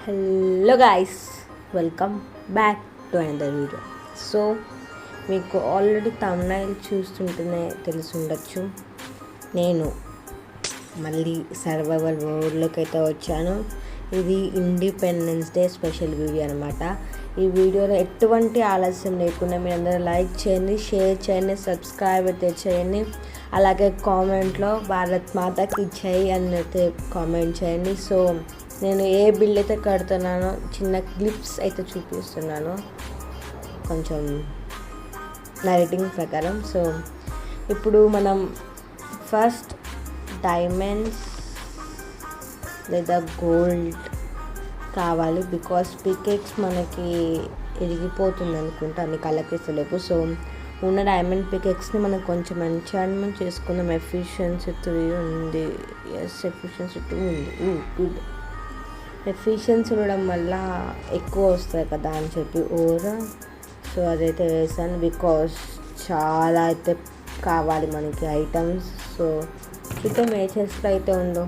Hello guys, welcome back to another video. So మీకు already thumbnail చూస్తుంటేనే తెలిసి ఉండొచ్చు, నేను మళ్ళీ సర్వైవల్ మోడ్లోకి అయితే వచ్చాను. ఇది ఇండిపెండెన్స్ డే స్పెషల్ వీడియో అనమాట. ఈ వీడియోలో ఎటువంటి ఆలస్యం లేకుండా మీరు అందరూ లైక్ చేయండి, షేర్ చేయండి, సబ్స్క్రైబ్ అయితే చేయండి. అలాగే కామెంట్లో భారత్ మాతకి జై అని అయితే కామెంట్ చేయండి. సో నేను ఏ బిల్డ్ అయితే కడుతున్నానో చిన్న క్లిప్స్ అయితే చూపిస్తున్నాను కొంచెం నరేటింగ్ ప్రకారం. సో ఇప్పుడు మనం ఫస్ట్ డైమండ్స్ లేదా గోల్డ్ కావాలి, బికాస్ పికెక్స్ మనకి ఇరిగిపోతుంది అనుకుంటా అన్ని కలర్కేసలేపు. సో ఉన్న డైమండ్ పికెక్స్ని మనం కొంచెం ఎన్చాంట్మెంట్ చేసుకుందాం. ఎఫిషియన్సీ 3 ఉంది, ఎఫిషియన్సీ 2 ఉంది. గుడ్. ఎఫిషియన్సీ ఉండడం వల్ల ఎక్కువ వస్తాయి కదా అని చెప్పి సో అదైతే వేసాను, బికాస్ చాలా అయితే కావాలి మనకి ఐటమ్స్. సో చూద్దాం ఏ చెస్ట్లో అయితే ఉందో.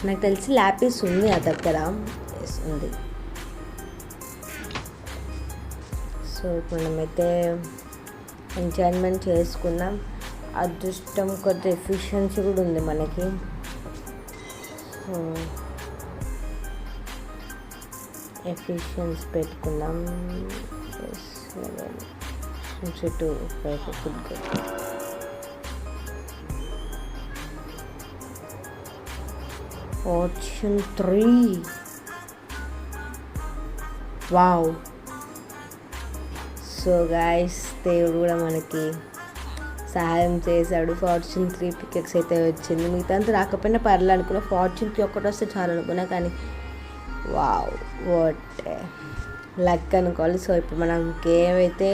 నాకు తెలిసి ల్యాపిస్ ఉంది ఆ దగ్గర, ఉంది. సో ఇప్పుడు మనమైతే ఎంజాయ్మెంట్ చేసుకుందాం. అదృష్టం కొద్ది ఎఫిషియన్సీ కూడా ఉంది మనకి. సో ఎఫిషియన్సీ పెట్టుకుందాం. చుట్టూ good. Fortune 3. Wow. So guys, దేవుడు కూడా మనకి సహాయం చేశాడు. ఫార్చ్యూన్ 3 పికెక్స్ అయితే వచ్చింది. మిగతా అంతా రాకపోయినా పర్లేదు అనుకున్నా, ఫార్చ్యూన్ 3 ఒక్కటి వస్తే చాలు అనుకున్నా, కానీ వావ్, వాట్ లక్ అనుకోవాలి. సో ఇప్పుడు మనం కేవ్ అయితే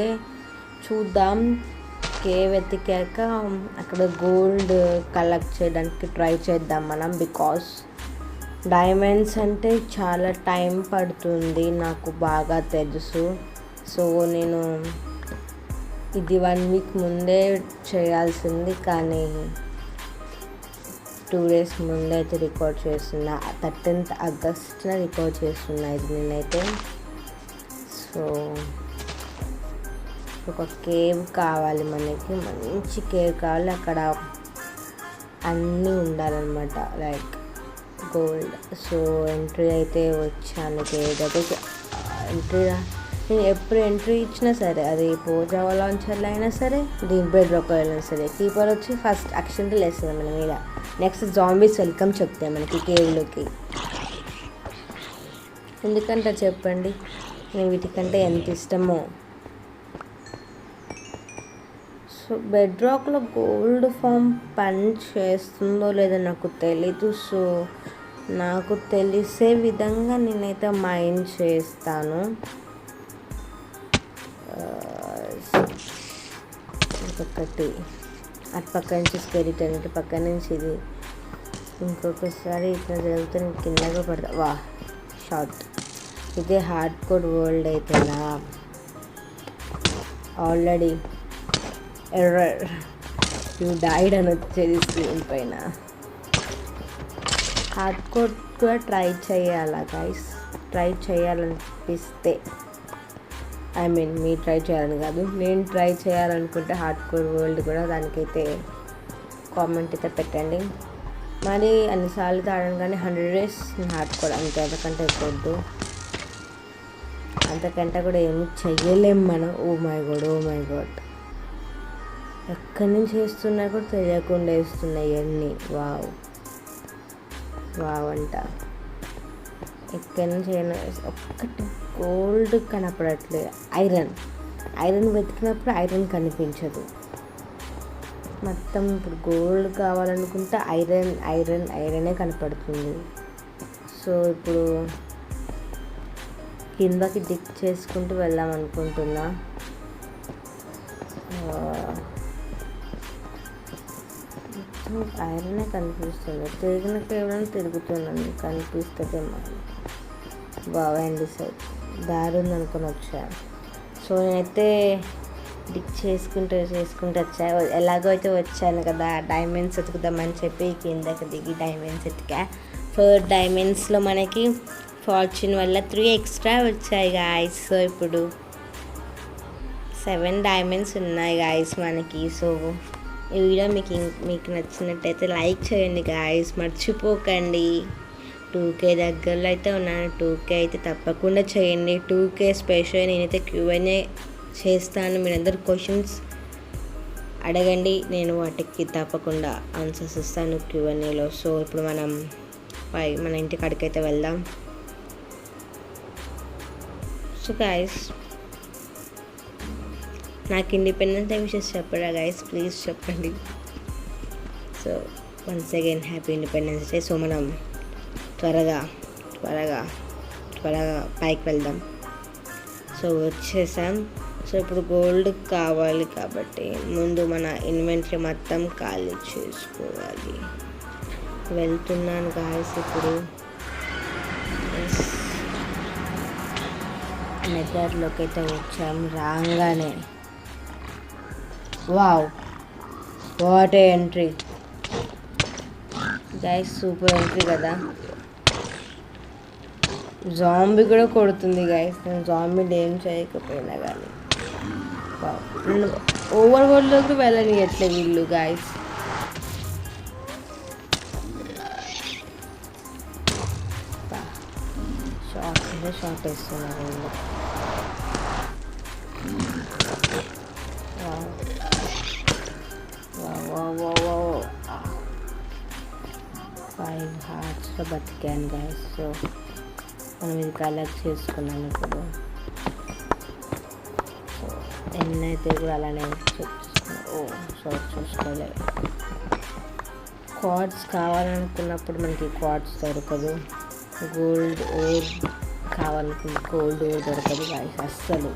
చూద్దాం. కేవ్ ఎత్తికాక అక్కడ గోల్డ్ కలెక్ట్ చేయడానికి ట్రై చేద్దాం మనం, బికాస్ డైమండ్స్ అంటే చాలా టైం పడుతుంది, నాకు బాగా తెలుసు. సో నేను ఇది 1 వీక్ ముందే చేయాల్సింది, కానీ 2 days ముందే అయితే రికార్డ్ చేస్తున్నా. 13th ఆగస్ట్న రికార్డ్ చేస్తున్నా ఇది నేనైతే. సో ఒక కేవ్ కావాలి మనకి, మంచి కేవ్ కావాలి. అక్కడ అన్నీ ఉండాలన్నమాట, లైక్ గోల్డ్. సో ఎంట్రీ అయితే వచ్చాను కేవ్ అయితే. నేను ఎప్పుడు ఎంట్రీ ఇచ్చినా సరే, అది పోజావా లాంచర్లో అయినా సరే, దీని బెడ్ రాక్ అయినా సరే, కీపర్ వచ్చి ఫస్ట్ యాక్సిడెంటల్ వేస్తుంది మన మీద. నెక్స్ట్ జాంబీస్ వెల్కమ్ చెప్తాయి మనకి కేవ్లోకి. ఎందుకంటే చెప్పండి, నేను వీటికంటే ఎంత ఇష్టమో. సో బెడ్ రాక్లో గోల్డ్ ఫామ్ పని చేస్తుందో లేదో నాకు తెలీదు. సో నాకు తెలిసే విధంగా నేనైతే మైండ్ చేస్తాను. ఇంకొకటి అటు పక్క నుంచి స్కెలిటన్, ఇటు పక్క నుంచి ఇది. ఇంకొకసారి ఇట్లా జరిగితే నేను కిందగా పడతా. వా షార్ట్. ఇదే హార్డ్ కోడ్ వరల్డ్ అయితేనా. ఆల్రెడీ ఎర్రర్, యూ డైడ్ అని వచ్చేది స్క్రీన్ పైన. హార్డ్ కోడ్ కూడా ట్రై చేయాలా గైస్? ట్రై చేయాలనిపిస్తే, మీరు ట్రై చేయాలని కాదు, నేను ట్రై చేయాలనుకుంటే హార్డ్ కోర్ వరల్డ్ కూడా, దానికైతే కామెంట్ అయితే పెట్టండి. మరి అన్నిసార్లు ఆడాను, కానీ 100 days హార్డ్ కోర్ అంతే, అంతకంటే ఎక్కువద్దు. అంతకంటే కూడా ఏమి చెయ్యలేం మనం. ఓ మై గాడ్, ఎక్కడి నుంచి వేస్తున్నా కూడా తెలియకుండా వేస్తున్నాయి అన్నీ. వావ్ అంట. ఎక్కడి నుంచి ఒక్కటి గోల్డ్ కనపడట్లేదు. ఐరన్ వెతికినప్పుడు ఐరన్ కనిపించదు. మొత్తం ఇప్పుడు గోల్డ్ కావాలనుకుంటే ఐరనే కనపడుతుంది. సో ఇప్పుడు కిందకి డిక్ చేసుకుంటూ వెళ్దాం అనుకుంటున్నా. ఐరనే కనిపిస్తుంది. తిరిగిన కేవలం తిరుగుతున్నాను, కనిపిస్తుందేమో. బాగుంది సార్, దారి ఉందనుకొని వచ్చా. సో నేనైతే డిక్ చేసుకుంటూ వచ్చా. ఎలాగో అయితే వచ్చాను కదా, డైమండ్స్ ఎతుకుదామని చెప్పి కిందకి దిగి డైమండ్స్ ఎతికా. 4 diamondsలో మనకి ఫార్చ్యూన్ వల్ల 3 ఎక్స్ట్రా వచ్చాయి గాయస్. సో ఇప్పుడు 7 డైమండ్స్ ఉన్నాయి గాయస్ మనకి. సో ఈ వీడియో మీకు నచ్చినట్టయితే లైక్ చేయండి గాయస్, మర్చిపోకండి. 2K దగ్గరలో అయితే ఉన్నాను. 2K అయితే తప్పకుండా చేయండి. 2K స్పెషల్ నేనైతే Q&A చేస్తాను. మీరందరూ క్వశ్చన్స్ అడగండి, నేను వాటికి తప్పకుండా ఆన్సర్స్ ఇస్తాను Q&Aలో. సో ఇప్పుడు మన ఇంటి కాడికైతే వెళ్దాం. సో గైస్, నాకు ఇండిపెండెన్స్ డే విషెస్ చెప్పరా గైస్, ప్లీజ్ చెప్పండి. So once again happy independence day. So మనం త్వరగా పైకి వెళ్దాం. సో వచ్చేసాం. సో ఇప్పుడు గోల్డ్ కావాలి కాబట్టి ముందు మన ఇన్వెంటరీ మొత్తం ఖాళీ చేసుకోవాలి. వెళ్తున్నాను గాయస్. ఇప్పుడు నెదర్లోకి అయితే వచ్చాం. రాగానే wow, what a entry guys, super entry కదా. జాంబీ కూడా కొడుతుంది గైస్. నేను జాంబీని ఏం చేయకపోయినా కానీ నన్ను ఓవర్ వరల్డ్లోకి వెళ్ళనియట్లే వీళ్ళు గైస్. షార్ట్ వేస్తున్నారు వీళ్ళు. 5 హార్ట్స్లో బతికాను గైస్. సో మనం ఇది కలెక్ట్ చేసుకున్నాం. ఇప్పుడు సో ఎన్నైతే కూడా అలానే చూసుకోలేదు. కార్డ్స్ కావాలనుకున్నప్పుడు మనకి కార్డ్స్ దొరకదు. గోల్డ్ ఓర్ కావాలనుకుంటే గోల్డ్ ఓర్ దొరకదు గాయస్ అస్సలు.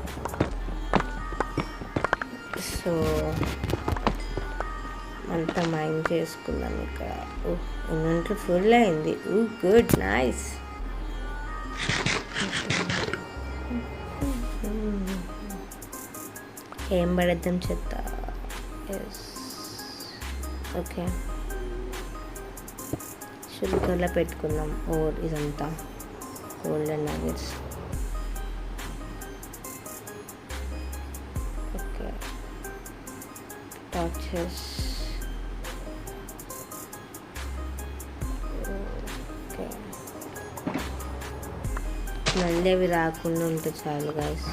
సో అంతా మైండ్ చేసుకున్నాం ఇక్కడ. ఇన్వెంటరీ ఫుల్ అయింది. Good, nice. ఏం పడేద్దాం చెత్త. ఓకే, షుల్కర్లో పెట్టుకుందాం. ఓర్ ఇదంతా golden nuggets. Okay, torches. Okay, మళ్ళీ అవి రాకుండా ఉంటే చాలు గాయస్.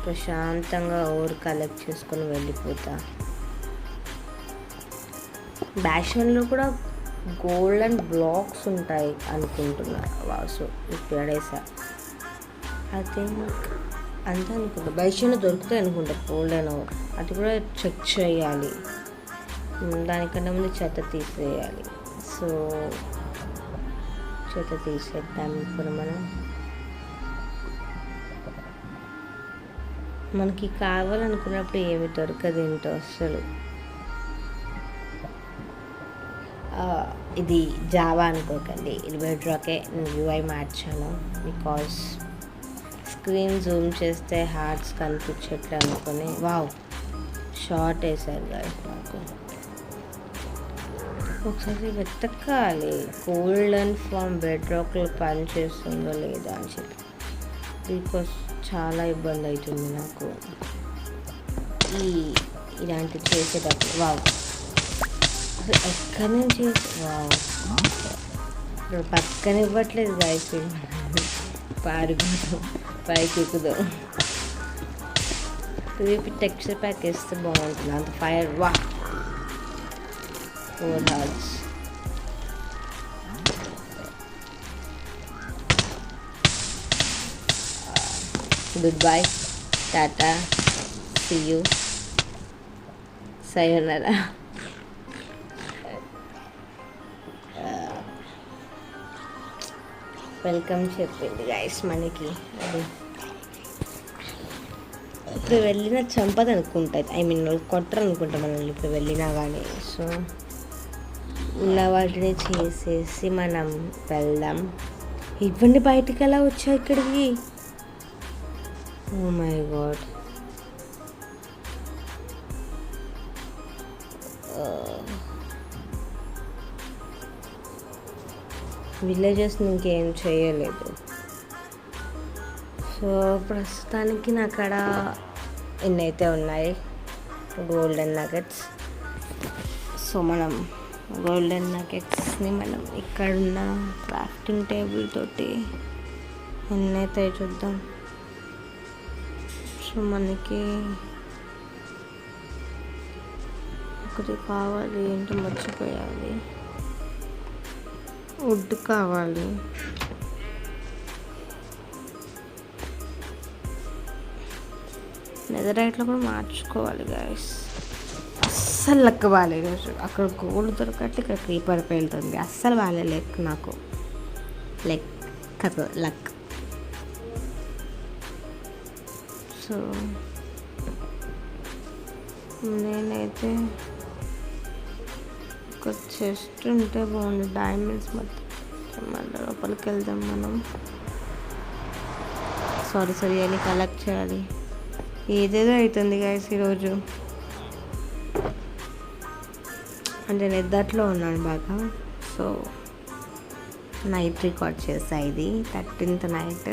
ప్రశాంతంగా ఓర్ కలెక్ట్ చేసుకొని వెళ్ళిపోతా. బ్యాషన్లో కూడా గోల్డెన్ బ్లాక్స్ ఉంటాయి అనుకుంటున్నా. సో ఇప్పుడు అడేసా ఐ థింక్ అంతే అనుకుంటా. బైషన్లో దొరుకుతాయి అనుకుంటా గోల్డెన్. అది కూడా చెక్ చేయాలి. దానికన్నా ముందు చెత్త తీసేయాలి. సో చెత్త తీసేద్దాం ఇప్పుడు. మనకి కావాలనుకున్నప్పుడు ఏమి దొరకదు ఏంటో అసలు. ఇది జావా అనుకోకండి, ఇది బెడ్రాకే. నేను UI మార్చాను బికాస్ స్క్రీన్ జూమ్ చేస్తే హార్ట్స్ కనిపించట్లే అనుకొని. వావ్, షార్ట్ వేసారు గాయస్. నాకు ఒకసారి వెతకాలి గోల్డెన్ ఫామ్ బెడ్రాక్లో పని చేస్తుందో లేదా అని చెప్పి, బికాస్ చాలా ఇబ్బంది అవుతుంది నాకు ఇలాంటివి చేసేటప్పుడు. వావ్, అసలు ఎక్కడి నుంచి వావ్, ఇప్పుడు పక్కన ఇవ్వట్లేదు గాయస్. పారిపోతాం, పైకి ఎక్కుదాం. రేపు టెక్స్చర్ ప్యాక్ వేస్తే బాగుంటుంది. అంత ఫైర్. వా, 4 hearts. Goodbye, Tata, see you, sayonara. Welcome చెప్పింది గైస్ మనకి. అది ఇప్పుడు వెళ్ళినా చంపదు అనుకుంటా. ఐ మీన్ కొట్టరు అనుకుంటా మనల్ని ఇప్పుడు వెళ్ళినా కానీ. సో ఉన్న వాటిని చేసేసి మనం వెళ్దాం. ఇవ్వండి, బయటికి ఎలా వచ్చా ఇక్కడికి. ఓ మై గాడ్, విలేజెస్ ఇంకేం చేయలేదు. సో ప్రస్తుతానికి నా కాడ ఎన్నైతే ఉన్నాయి గోల్డెన్ నగెట్స్. సో మనం గోల్డెన్ నగెట్స్ని మనం ఇక్కడున్న క్రాఫ్టింగ్ టేబుల్ తోటి ఎన్నైతే చూద్దాం. సో మనకి ఒకటి కావాలి, ఏంటో మర్చిపోయాలి, వుడ్ కావాలి. నెదరైట్లో కూడా మార్చుకోవాలి గాయస్. అస్సలు లెక్క బాగాలేదు ఈరోజు. అక్కడ గోల్డ్ దొరకట్లే, ఇక్కడ క్రీపర్ వెళ్తుంది. అస్సలు బాగాలేదు లెక్క నాకు, లక్. సో నేనైతే ఒక చెస్ట్ ఉంటే బాగుంది, డైమండ్స్ మొత్తం. మళ్ళీ లోపలికి వెళ్దాం మనం. సారీ అని కలెక్ట్ చేయాలి. ఏదేదో అవుతుంది గాయస్ ఈరోజు. అంటే నిద్దట్లో ఉన్నాను బాగా. సో నైట్ రికార్డ్ చేసా, ఇది 13th నైట్.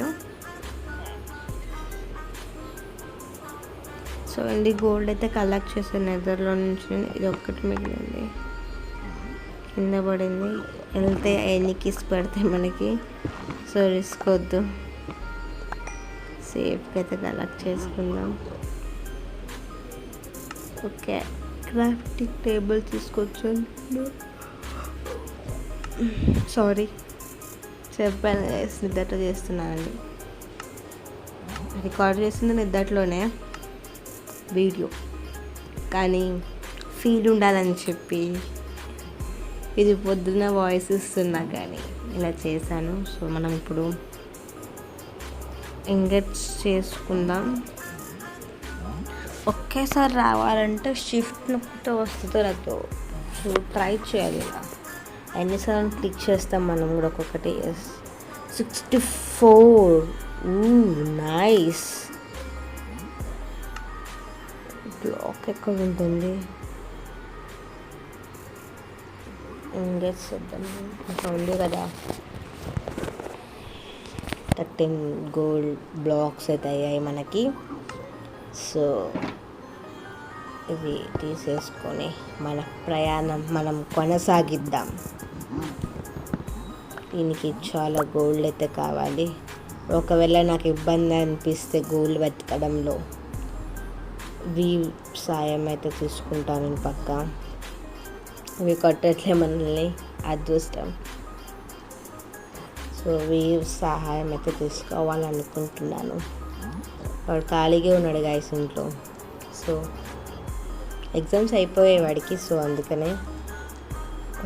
సో ఇది గోల్డ్ అయితే కలెక్ట్ చేసాను నిద్రలో నుంచి. ఇది ఒక్కటి మిగిలింది, కింద పడింది. వెళ్తే ఎన్ని కిస్ పడితే మనకి. సో రిస్క్ వద్దు, సేఫ్గా అయితే కలెక్ట్ చేసుకుందాం. ఓకే, క్రాఫ్టింగ్ టేబుల్ తీసుకొచ్చాను. సారీ చెప్పాను నిద్దట్లో చేస్తున్నానండి. రికార్డ్ చేసింది నిద్దట్లోనే వీడియో, కానీ ఫీల్ ఉండాలని చెప్పి ఇది పొద్దున్న వాయిస్ ఇస్తున్నా కానీ ఇలా చేశాను. సో మనం ఇప్పుడు ఇంగెట్స్ చేసుకుందాం. ఒకేసారి రావాలంటే షిఫ్ట్ నొక్కితే వస్తుందో రాదో. సో ట్రై చేయాలి. ఇలా ఎన్నిసార్లు క్లిక్ చేస్తాం మనం కూడా. ఒక్కొక్కటి 64. నైస్. బ్లాక్ ఎక్కడ ఉంటుంది? ఇంగెట్స్ వద్దాం, ఇంకా ఉంది కదా. 13 గోల్డ్ బ్లాక్స్ అయితే అయ్యాయి మనకి. సో ఇవి తీసేసుకొని మన ప్రయాణం మనం కొనసాగిద్దాం. దీనికి చాలా గోల్డ్ అయితే కావాలి. ఒకవేళ నాకు ఇబ్బంది అనిపిస్తే గోల్డ్ వెతకడంలో వీవ్ సాయం అయితే తీసుకుంటాను నేను పక్క. ఇవి కొట్టట్లే మనల్ని, అదృష్టం. సో వీవ్ సహాయం అయితే తీసుకోవాలనుకుంటున్నాను. వాడు ఖాళీగా ఉన్నాడు గాయస్ ఇంట్లో. సో ఎగ్జామ్స్ అయిపోయాయి వాడికి. సో అందుకనే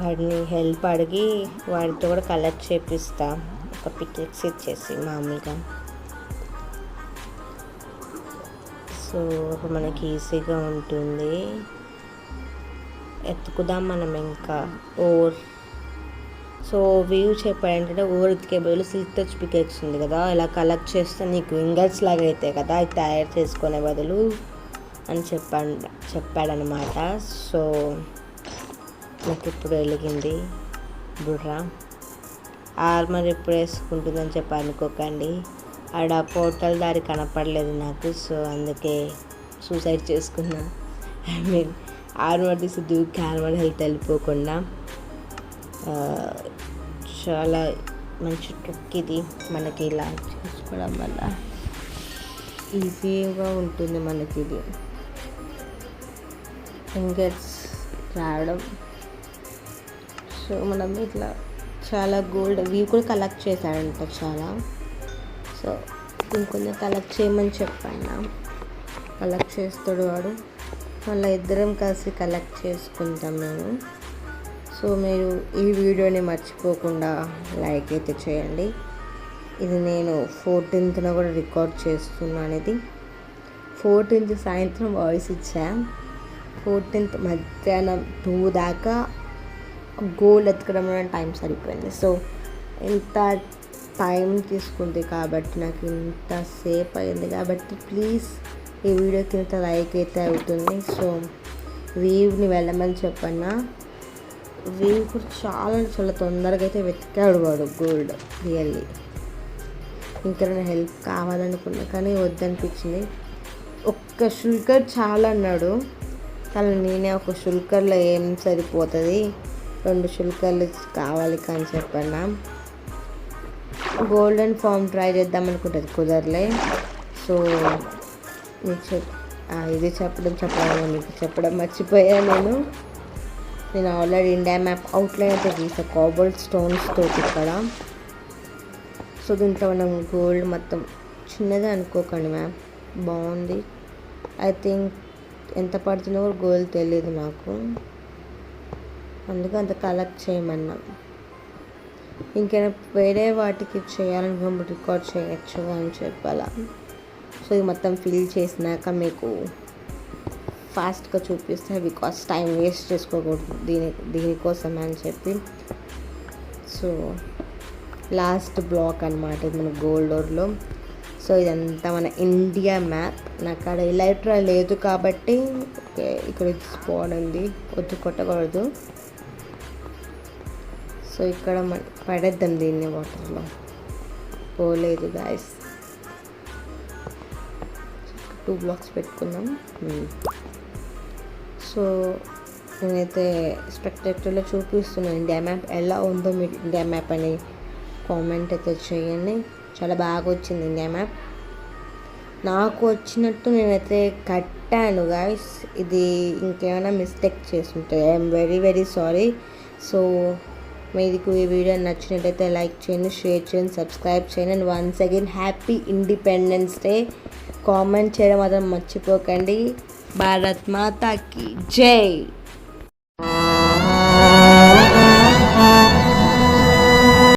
వాడిని హెల్ప్ అడిగి వాడితో కూడా కలెక్ట్ చేపిస్తా, ఒక పికెక్స్ ఇచ్చేసి మామూలుగా. సో అప్పుడు మనకి ఈజీగా ఉంటుంది. ఎత్తుకుదాం మనం ఇంకా ఓర్. సో వ్యూ చెప్పాడు ఏంటంటే ఓవర్ ఎత్తికే బదులు సిల్క్ టచ్ పికెక్స్ ఉంది కదా, ఇలా కలెక్ట్ చేస్తే నీకు ఇంగట్స్ లాగా అవుతాయి కదా, అది తయారు చేసుకునే బదులు అని చెప్పాడనమాట. సో నాకు ఇప్పుడు వెలిగింది బుర్ర. ఆర్మర్ ఎప్పుడు వేసుకుంటుందని చెప్పి అనుకోకండి, ఆడ పోర్టల్ దారి కనపడలేదు నాకు. సో అందుకే సూసైడ్ చేసుకున్నా. ఆర్మర్ తీసి దూకి ఆర్మర్ హెల్త్ వెళ్ళిపోకుండా. చాలా మంచి ట్రిక్ ఇది. మనకి ఇలా చేసుకోవడం వల్ల ఈజీగా ఉంటుంది మనకి ఇది ఇంగెట్స్ రావడం. సో మనం ఇట్లా చాలా గోల్డ్ వ్యూ కూడా కలెక్ట్ చేశాడంట చాలా. సో ఇంకొంచెం కలెక్ట్ చేయమని చెప్పాను, కలెక్ట్ చేస్తాడు వాడు. మళ్ళీ ఇద్దరం కలిసి కలెక్ట్ చేసుకుంటాం మేము. సో మీరు ఈ వీడియోని మర్చిపోకుండా లైక్ అయితే చేయండి. ఇది నేను 14th కూడా రికార్డ్ చేస్తున్నాను. ఇది 14th సాయంత్రం వాయిస్ ఇచ్చా. 14th మధ్యాహ్నం 2 దాకా గోల్డ్ ఎత్తుకడంలో టైం సరిపోయింది. సో ఇంత టైం తీసుకుంది కాబట్టి నాకు ఇంతసేపు అయింది కాబట్టి ప్లీజ్ ఈ వీడియోకి ఇంత లైక్ అయితే అవుతుంది. సో వీవ్ని వెళ్ళమని చెప్పన్నా. వీవ్ కూడా చాలా చాలా తొందరగా అయితే వెతికాడు వాడు గోల్డ్ రియల్లీ. ఇంకెవరైనా హెల్ప్ కావాలనుకున్నా కానీ వద్దనిపించింది. ఒక్క షుల్కర్ చాలా అన్నాడు, కానీ నేనే ఒక షుల్కర్లో ఏం సరిపోతుంది, 2 షుల్కర్లు కావాలి కానీ చెప్పన్నా. గోల్డెన్ ఫామ్ ట్రై చేద్దాం అనుకుంటుంది, కుదరలే. సో మీకు ఇది చెప్పడం మర్చిపోయాను. నేను ఆల్రెడీ ఇండియా మ్యాప్ అవుట్లైన్ అయితే గీసా కాబోల్డ్ స్టోన్స్ తోటి ఇక్కడ. సో దీంట్లో మనం గోల్డ్ మొత్తం చిన్నదే అనుకోకండి మ్యామ్, బాగుంది. ఐ థింక్ ఎంత పడుతుందో కూడా గోల్డ్ తెలియదు నాకు, అందుకే అంత కలెక్ట్ చేయమన్నా. ఇంకైనా వేరే వాటికి చేయాలనుకున్నప్పుడు రికార్డ్ చేయొచ్చు అని చెప్పాలా. సో ఇది మొత్తం ఫిల్ చేసినాక మీకు ఫాస్ట్గా చూపిస్తే, బికాస్ టైం వేస్ట్ చేసుకోకూడదు దీనికోసం అని చెప్పి. సో లాస్ట్ బ్లాక్ అనమాట ఇది మన గోల్డోర్లో. సో ఇదంతా మన ఇండియా మ్యాప్. నాకు అక్కడ ఎలక్ట్రా లేదు కాబట్టి ఇక్కడ స్పాట్ ఉంది, వద్దు కొట్టకూడదు. సో ఇక్కడ పడేద్దాం దీన్ని, వాటర్లో పోలేదు గాయస్. 2 బ్లాక్స్ పెట్టుకుందాం. సో నేనైతే స్పెక్టేటర్లో చూపిస్తున్నాను ఇండియా మ్యాప్, ఎలా ఉందో మీరు ఇండియా మ్యాప్ అని కామెంట్ అయితే చేయండి. చాలా బాగా వచ్చింది ఇండియా మ్యాప్, నాకు వచ్చినట్టు నేనైతే కట్టాను గాయస్. ఇది ఇంకేమైనా మిస్టేక్ చేస్తుంటే I'm very very sorry. So మీకు ఈ వీడియో నచ్చినట్టయితే లైక్ చేయండి, షేర్ చేయండి, సబ్స్క్రైబ్ చేయండి. And once again happy independence day. Comment చేయడం మాత్రం మర్చిపోకండి. భారత్ మాతాకి జై.